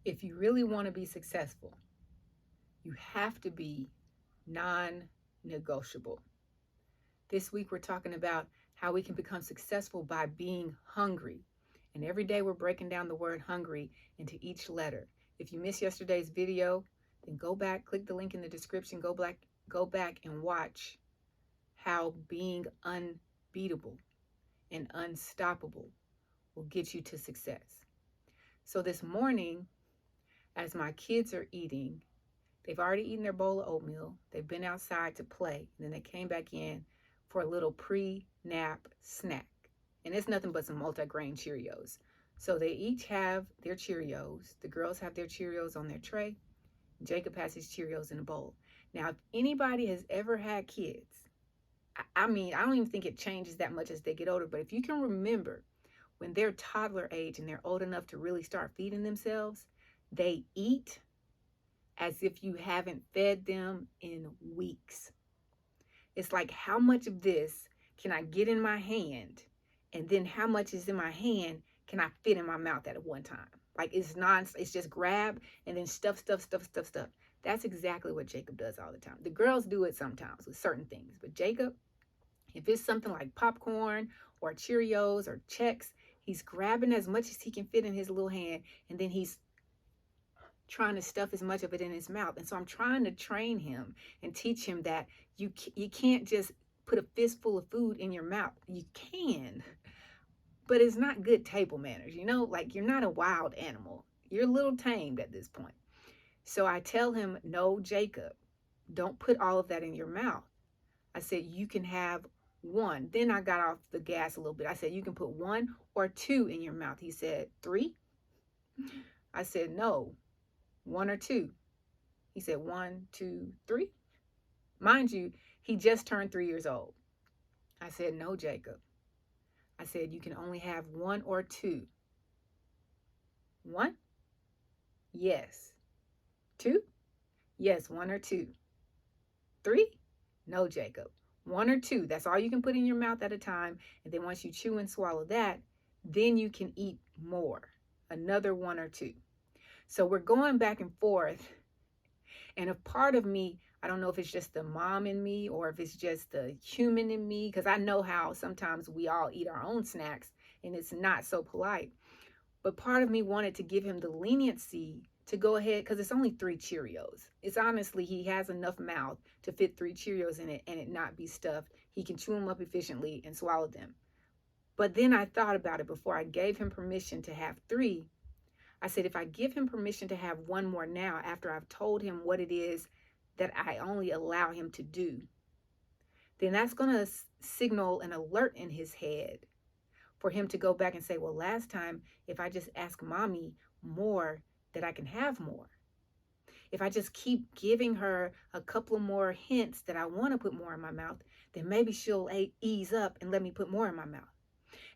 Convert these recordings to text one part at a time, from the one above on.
If you really want to be successful, you have to be non-negotiable. This week, we're talking about how we can become successful by being hungry. And every day, we're breaking down the word hungry into each letter. If you missed yesterday's video, then go back, click the link in the description, go back and watch how being unbeatable and unstoppable will get you to success. So this morning, as my kids are eating, they've already eaten their bowl of oatmeal. They've been outside to play. And then they came back in for a little pre-nap snack. And it's nothing but some multigrain Cheerios. So they each have their Cheerios. The girls have their Cheerios on their tray. Jacob has his Cheerios in a bowl. Now, if anybody has ever had kids, I mean, I don't even think it changes that much as they get older. But if you can remember when they're toddler age and they're old enough to really start feeding themselves, they eat as if you haven't fed them in weeks. It's like, how much of this can I get in my hand? And then how much is in my hand can I fit in my mouth at one time? Like, it's just grab and then stuff. That's exactly what Jacob does all the time. The girls do it sometimes with certain things. But Jacob, if it's something like popcorn or Cheerios or Chex, he's grabbing as much as he can fit in his little hand. And then he's trying to stuff as much of it in his mouth. And so I'm trying to train him and teach him that you can't just put a fistful of food in your mouth. You can, but it's not good table manners. Like, you're not a wild animal. You're a little tamed at this point. So I tell him, no, Jacob, don't put all of that in your mouth. I said, you can have one. Then I got off the gas a little bit. I said, you can put 1 or 2 in your mouth. He said, 3. I said, no, 1 or 2. He said, 1, 2, 3. Mind you, he just turned 3 years old. I said, no, Jacob. I said, you can only have 1 or 2. 1? Yes. 2? Yes, 1 or 2. 3? No, Jacob. 1 or 2. That's all you can put in your mouth at a time. And then once you chew and swallow that, then you can eat more. Another 1 or 2. So we're going back and forth. And a part of me, I don't know if it's just the mom in me or if it's just the human in me, because I know how sometimes we all eat our own snacks and it's not so polite. But part of me wanted to give him the leniency to go ahead, because it's only 3 Cheerios. It's honestly, he has enough mouth to fit 3 Cheerios in it and it not be stuffed. He can chew them up efficiently and swallow them. But then I thought about it before I gave him permission to have 3. I said, if I give him permission to have 1 more now, after I've told him what it is that I only allow him to do, then that's going to signal an alert in his head for him to go back and say, well, last time, if I just ask mommy more, that I can have more. If I just keep giving her a couple of more hints that I want to put more in my mouth, then maybe she'll ease up and let me put more in my mouth.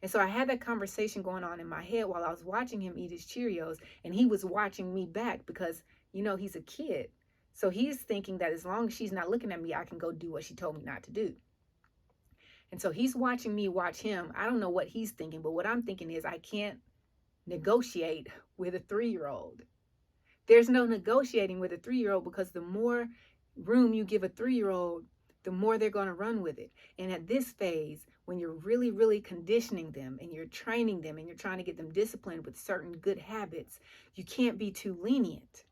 And so I had that conversation going on in my head while I was watching him eat his Cheerios, and he was watching me back because, he's a kid. So he's thinking that as long as she's not looking at me, I can go do what she told me not to do. And so he's watching me watch him. I don't know what he's thinking, but what I'm thinking is I can't negotiate with a 3-year-old. There's no negotiating with a 3-year-old, because the more room you give a 3-year-old, the more they're going to run with it. And at this phase, when you're really, really conditioning them and you're training them and you're trying to get them disciplined with certain good habits, you can't be too lenient.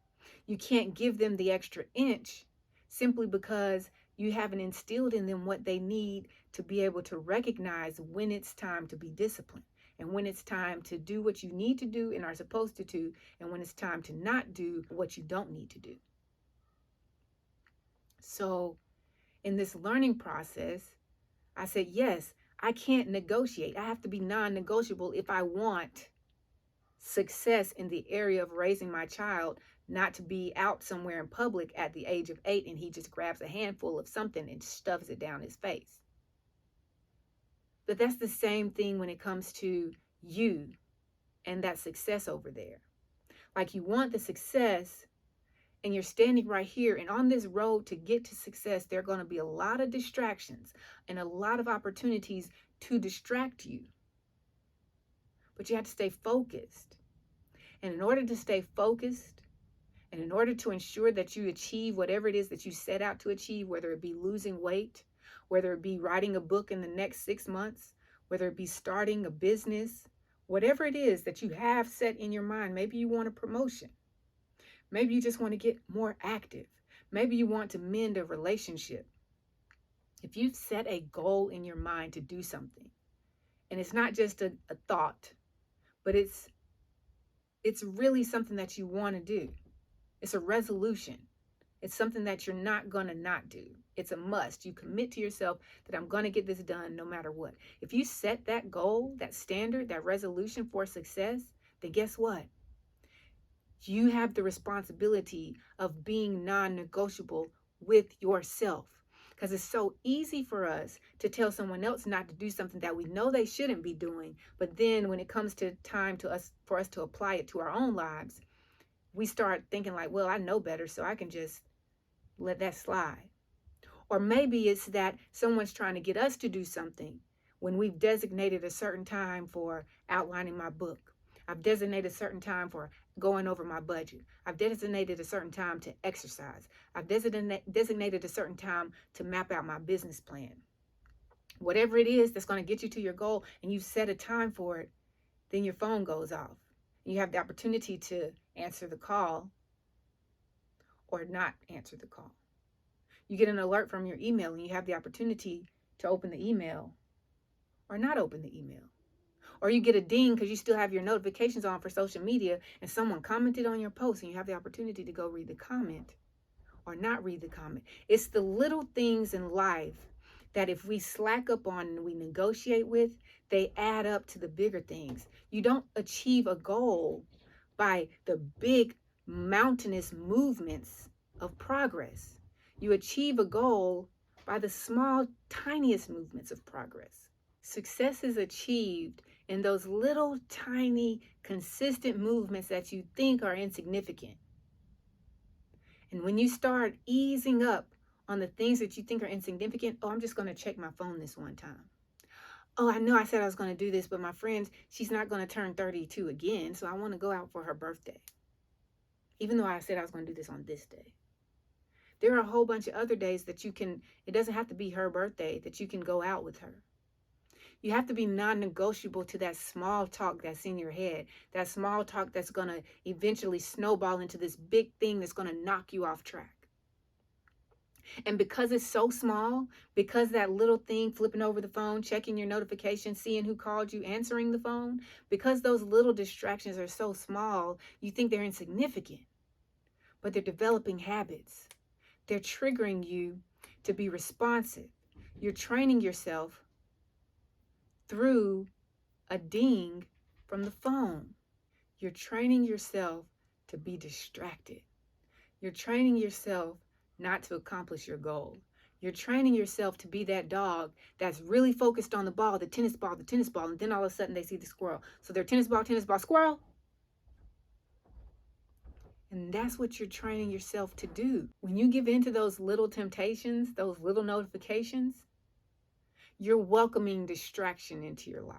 You can't give them the extra inch simply because you haven't instilled in them what they need to be able to recognize when it's time to be disciplined and when it's time to do what you need to do and are supposed to do, and when it's time to not do what you don't need to do. So in this learning process, I said, yes, I can't negotiate. I have to be non-negotiable if I want success in the area of raising my child, not to be out somewhere in public at the age of 8 and he just grabs a handful of something and stuffs it down his face. But that's the same thing when it comes to you and that success over there. Like, you want the success and you're standing right here, and on this road to get to success, there are going to be a lot of distractions and a lot of opportunities to distract you. But you have to stay focused. And in order to stay focused, and in order to ensure that you achieve whatever it is that you set out to achieve, whether it be losing weight, whether it be writing a book in the next 6 months, whether it be starting a business, whatever it is that you have set in your mind, maybe you want a promotion. Maybe you just want to get more active. Maybe you want to mend a relationship. If you've set a goal in your mind to do something, and it's not just a thought, but it's really something that you want to do. It's a resolution. It's something that you're not going to not do. It's a must. You commit to yourself that I'm going to get this done no matter what. If you set that goal, that standard, that resolution for success, then guess what? You have the responsibility of being non-negotiable with yourself. Because it's so easy for us to tell someone else not to do something that we know they shouldn't be doing. But then when it comes to time for us to apply it to our own lives, we start thinking like, well, I know better, so I can just let that slide. Or maybe it's that someone's trying to get us to do something when we've designated a certain time for outlining my book. I've designated a certain time for going over my budget. I've designated a certain time to exercise. I've designated a certain time to map out my business plan. Whatever it is that's going to get you to your goal and you set a time for it, then your phone goes off. You have the opportunity to answer the call or not answer the call. You get an alert from your email and you have the opportunity to open the email or not open the email. Or you get a ding because you still have your notifications on for social media and someone commented on your post and you have the opportunity to go read the comment or not read the comment. It's the little things in life that if we slack up on and we negotiate with, they add up to the bigger things. You don't achieve a goal by the big mountainous movements of progress. You achieve a goal by the small, tiniest movements of progress. Success is achieved in those little, tiny, consistent movements that you think are insignificant. And when you start easing up on the things that you think are insignificant, oh, I'm just going to check my phone this one time. Oh, I know I said I was going to do this, but my friend, she's not going to turn 32 again, so I want to go out for her birthday. Even though I said I was going to do this on this day. There are a whole bunch of other days that you can, it doesn't have to be her birthday, that you can go out with her. You have to be non-negotiable to that small talk that's in your head, that small talk that's going to eventually snowball into this big thing that's going to knock you off track. And because it's so small, because that little thing, flipping over the phone, checking your notifications, seeing who called you, answering the phone, because those little distractions are so small, you think they're insignificant. But they're developing habits. They're triggering you to be responsive. You're training yourself through a ding from the phone. You're training yourself to be distracted. You're training yourself not to accomplish your goal. You're training yourself to be that dog that's really focused on the ball, the tennis ball, and then all of a sudden they see the squirrel. So they're tennis ball, squirrel. And that's what you're training yourself to do. When you give in to those little temptations, those little notifications, you're welcoming distraction into your life.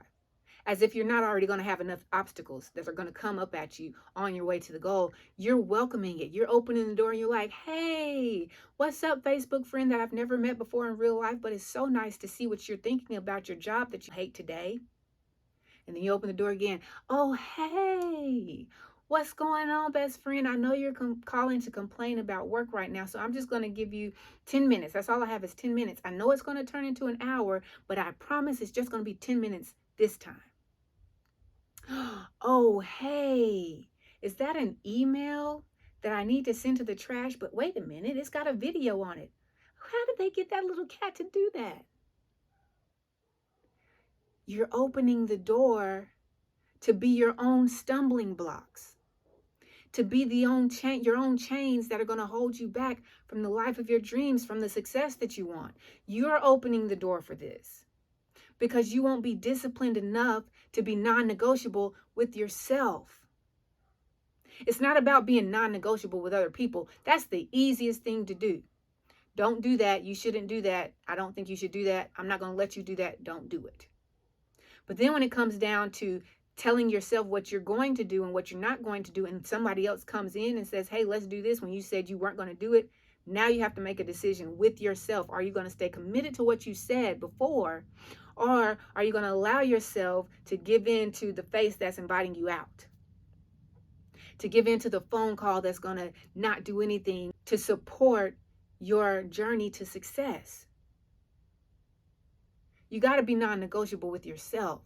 As if you're not already going to have enough obstacles that are going to come up at you on your way to the goal. You're welcoming it. You're opening the door and you're like, hey, what's up, Facebook friend that I've never met before in real life, but it's so nice to see what you're thinking about your job that you hate today. And then you open the door again. Oh, hey, what's going on, best friend? I know you're calling to complain about work right now, so I'm just going to give you 10 minutes. That's all I have is 10 minutes. I know it's going to turn into an hour, but I promise it's just going to be 10 minutes this time. Oh, hey, is that an email that I need to send to the trash? But wait a minute, it's got a video on it. How did they get that little cat to do that? You're opening the door to be your own stumbling blocks, to be your own chains that are going to hold you back from the life of your dreams, from the success that you want. You're opening the door for this because you won't be disciplined enough to be non-negotiable with yourself. It's not about being non-negotiable with other people. That's the easiest thing to do. Don't do that. You shouldn't do that. I don't think you should do that. I'm not going to let you do that. Don't do it. But then when it comes down to telling yourself what you're going to do and what you're not going to do, and somebody else comes in and says, hey, let's do this when you said you weren't going to do it. Now you have to make a decision with yourself. Are you going to stay committed to what you said before, or are you going to allow yourself to give in to the face that's inviting you out, to give in to the phone call that's going to not do anything to support your journey to success? You got to be non-negotiable with yourself.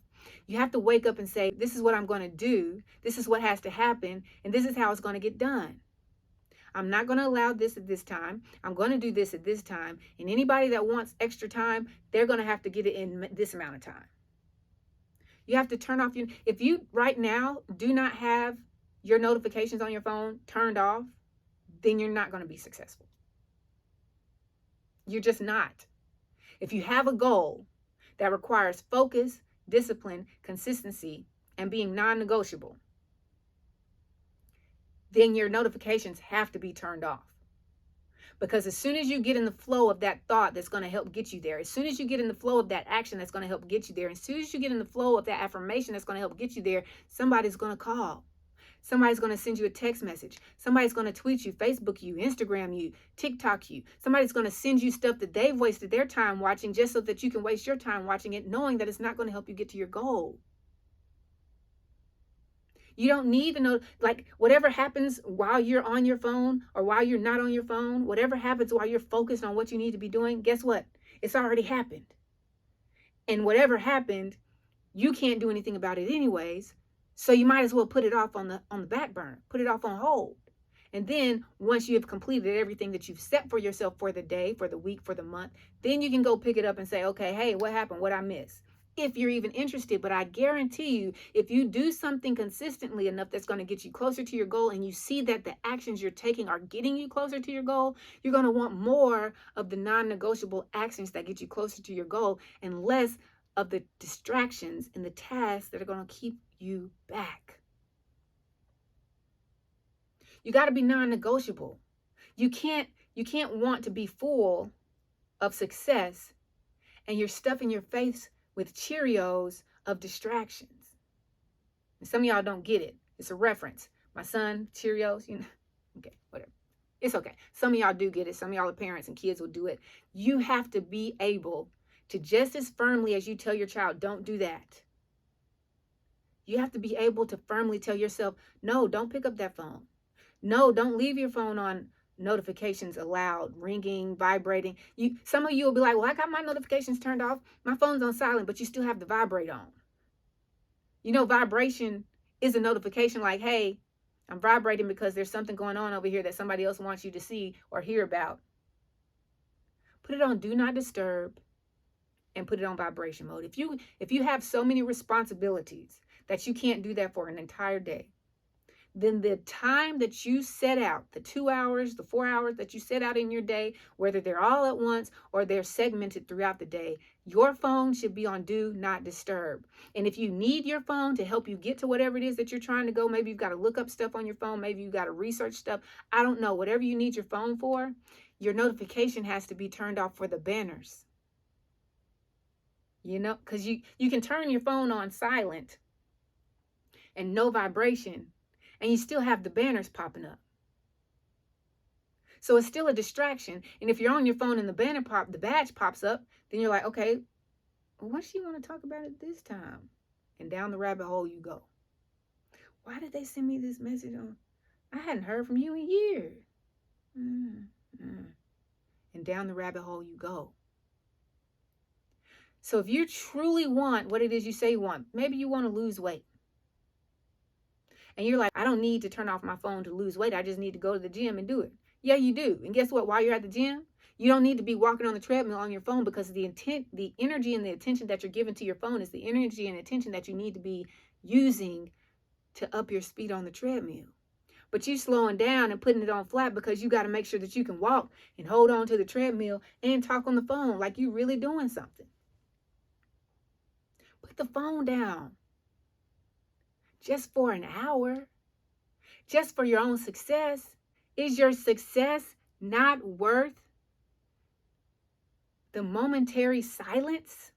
You have to wake up and say, this is what I'm going to do. This is what has to happen. And this is how it's going to get done. I'm not going to allow this at this time. I'm going to do this at this time. And anybody that wants extra time, they're going to have to get it in this amount of time. You have to turn off your, if you right now do not have your notifications on your phone turned off, then you're not going to be successful. You're just not. If you have a goal that requires focus, discipline, consistency, and being non-negotiable, then your notifications have to be turned off. Because as soon as you get in the flow of that thought that's going to help get you there, as soon as you get in the flow of that action that's going to help get you there, as soon as you get in the flow of that affirmation that's going to help get you there, somebody's going to call. Somebody's going to send you a text message. Somebody's going to tweet you, Facebook you, Instagram you, TikTok you. Somebody's going to send you stuff that they've wasted their time watching just so that you can waste your time watching it, knowing that it's not going to help you get to your goal. You don't need to know, like, whatever happens while you're on your phone or while you're not on your phone, whatever happens while you're focused on what you need to be doing, guess what? It's already happened. And whatever happened, you can't do anything about it anyways. So you might as well put it off on the back burner, put it off on hold. And then once you have completed everything that you've set for yourself for the day, for the week, for the month, then you can go pick it up and say, okay, hey, what happened? What I missed? If you're even interested. But I guarantee you, if you do something consistently enough that's going to get you closer to your goal, and you see that the actions you're taking are getting you closer to your goal, you're going to want more of the non-negotiable actions that get you closer to your goal and less of the distractions and the tasks that are going to keep you back. You got to be non-negotiable. You can't want to be full of success and you're stuffing your face with Cheerios of distractions. And some of y'all don't get it. It's a reference. My son, Cheerios, you know. Okay, whatever. It's okay. Some of y'all do get it. Some of y'all are parents and kids will do it. You have to be able to, just as firmly as you tell your child, don't do that. You have to be able to firmly tell yourself, no, don't pick up that phone. No, don't leave your phone on notifications allowed, ringing, vibrating. Some of you will be like, well, I got my notifications turned off. My phone's on silent, but you still have the vibrate on. You know, vibration is a notification like, hey, I'm vibrating because there's something going on over here that somebody else wants you to see or hear about. Put it on do not disturb and put it on vibration mode. If you have so many responsibilities that you can't do that for an entire day, then the time that you set out, the 2 hours, the 4 hours that you set out in your day, whether they're all at once or they're segmented throughout the day, your phone should be on do not disturb. And if you need your phone to help you get to whatever it is that you're trying to go, maybe you've got to look up stuff on your phone, maybe you've got to research stuff, I don't know, whatever you need your phone for, your notification has to be turned off for the banners. You know, because you can turn your phone on silent and no vibration, and you still have the banners popping up. So it's still a distraction. And if you're on your phone and the badge pops up, then you're like, okay, well, what do you want to talk about at this time? And down the rabbit hole you go. Why did they send me this message on? I hadn't heard from you in years. And down the rabbit hole you go. So if you truly want what it is you say you want, maybe you want to lose weight. And you're like, I don't need to turn off my phone to lose weight. I just need to go to the gym and do it. Yeah, you do. And guess what? While you're at the gym, you don't need to be walking on the treadmill on your phone, because the energy and the attention that you're giving to your phone is the energy and attention that you need to be using to up your speed on the treadmill. But you slowing down and putting it on flat because you got to make sure that you can walk and hold on to the treadmill and talk on the phone like you're really doing something. Put the phone down. Just for an hour, just for your own success. Is your success not worth the momentary silence?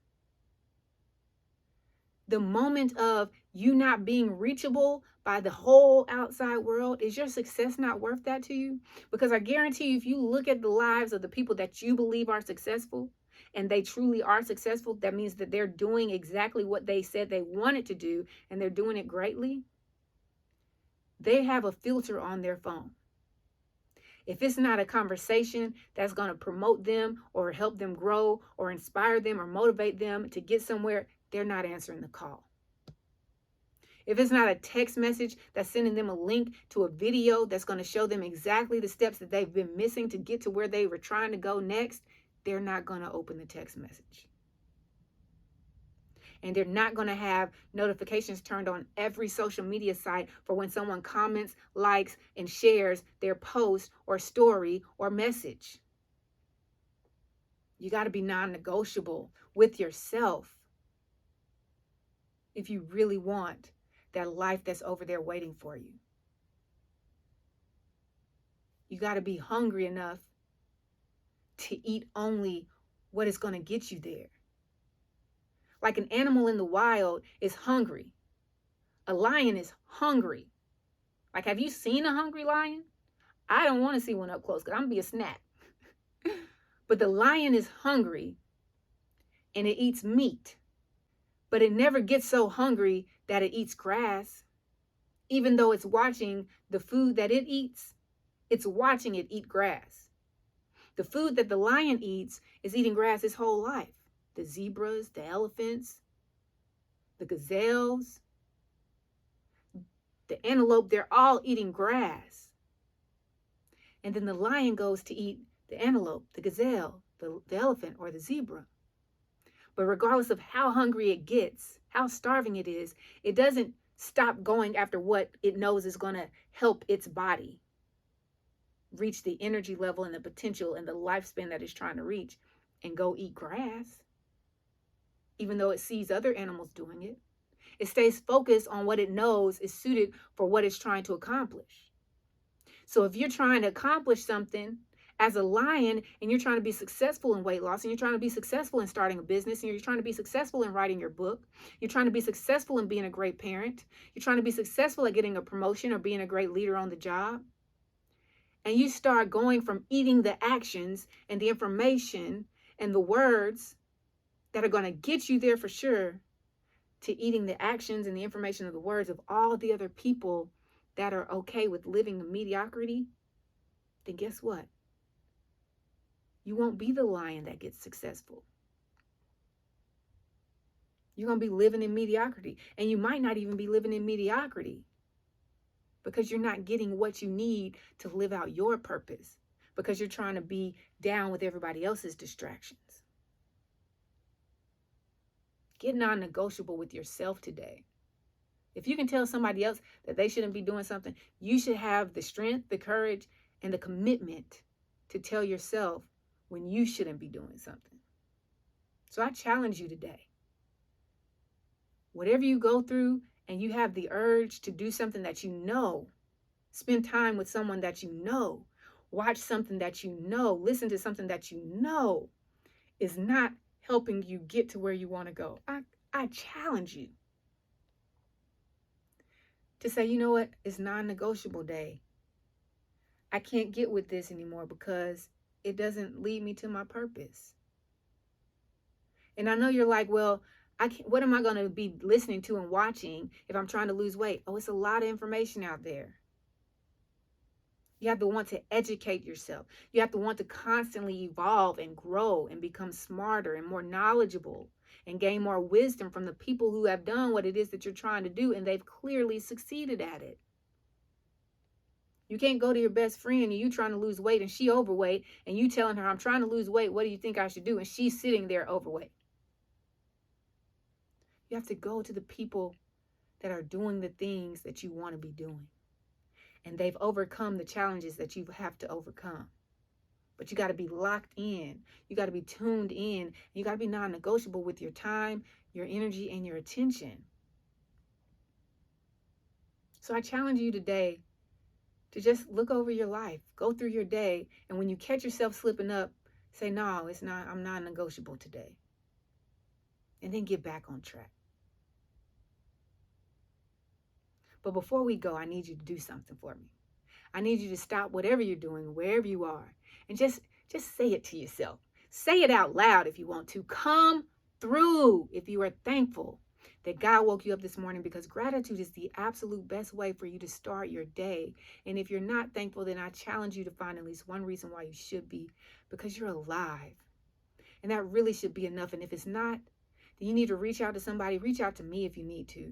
The moment of You not being reachable by the whole outside world, is your success not worth that to you? Because I guarantee you, if you look at the lives of the people that you believe are successful, and they truly are successful, that means that they're doing exactly what they said they wanted to do, and they're doing it greatly. They have a filter on their phone. If it's not a conversation that's going to promote them or help them grow or inspire them or motivate them to get somewhere, they're not answering the call. If it's not a text message that's sending them a link to a video that's going to show them exactly the steps that they've been missing to get to where they were trying to go next, they're not going to open the text message. And they're not going to have notifications turned on every social media site for when someone comments, likes, and shares their post or story or message. You got to be non-negotiable with yourself if you really want that life that's over there waiting for you. You got to be hungry enough to eat only what is going to get you there. Like an animal in the wild is hungry. A lion is hungry. Like, have you seen a hungry lion? I don't want to see one up close because I'm going to be a snack. But the lion is hungry and it eats meat. But it never gets so hungry that it eats grass. Even though it's watching the food that it eats, it's watching it eat grass. The food that the lion eats is eating grass his whole life. The zebras, the elephants, the gazelles, the antelope, they're all eating grass. And then the lion goes to eat the antelope, the gazelle, the elephant, or the zebra. But regardless of how hungry it gets, how starving it is, it doesn't stop going after what it knows is going to help its body reach the energy level and the potential and the lifespan that it's trying to reach and go eat grass, even though it sees other animals doing it. It stays focused on what it knows is suited for what it's trying to accomplish. So if you're trying to accomplish something as a lion and you're trying to be successful in weight loss, and you're trying to be successful in starting a business, and you're trying to be successful in writing your book, you're trying to be successful in being a great parent, you're trying to be successful at getting a promotion or being a great leader on the job, and you start going from eating the actions and the information and the words that are going to get you there for sure, to eating the actions and the information of the words of all the other people that are okay with living in mediocrity, then guess what? You won't be the lion that gets successful. You're going to be living in mediocrity. And you might not even be living in mediocrity because you're not getting what you need to live out your purpose, because you're trying to be down with everybody else's distractions. Get non-negotiable with yourself today. If you can tell somebody else that they shouldn't be doing something, you should have the strength, the courage, and the commitment to tell yourself when you shouldn't be doing something. So I challenge you today. Whatever you go through and you have the urge to do something that you know, spend time with someone that you know, watch something that you know, listen to something that you know is not helping you get to where you want to go. I challenge you to say, you know what? It's non-negotiable day. I can't get with this anymore because it doesn't lead me to my purpose. And I know you're like, well, what am I going to be listening to and watching if I'm trying to lose weight? Oh, it's a lot of information out there. You have to want to educate yourself. You have to want to constantly evolve and grow and become smarter and more knowledgeable and gain more wisdom from the people who have done what it is that you're trying to do, and they've clearly succeeded at it. You can't go to your best friend and you trying to lose weight and she overweight, and you telling her, I'm trying to lose weight, what do you think I should do? And she's sitting there overweight. You have to go to the people that are doing the things that you want to be doing. And they've overcome the challenges that you have to overcome. But you got to be locked in. You got to be tuned in. You got to be non-negotiable with your time, your energy, and your attention. So I challenge you today to just look over your life, go through your day, and when you catch yourself slipping up, say, no, it's not, I'm non-negotiable today. And then get back on track. But before we go, I need you to do something for me. I need you to stop whatever you're doing, wherever you are, and just say it to yourself. Say it out loud if you want to. Come through if you are thankful that God woke you up this morning, because gratitude is the absolute best way for you to start your day. And if you're not thankful, then I challenge you to find at least one reason why you should be, because you're alive. And that really should be enough. And if it's not, then you need to reach out to somebody. Reach out to me if you need to.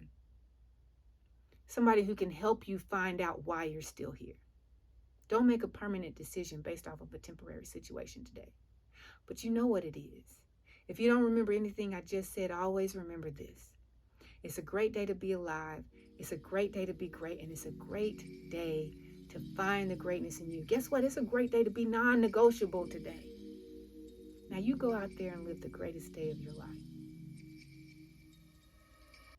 Somebody who can help you find out why you're still here. Don't make a permanent decision based off of a temporary situation today. But you know what it is. If you don't remember anything I just said, always remember this. It's a great day to be alive. It's a great day to be great. And it's a great day to find the greatness in you. Guess what? It's a great day to be non-negotiable today. Now you go out there and live the greatest day of your life.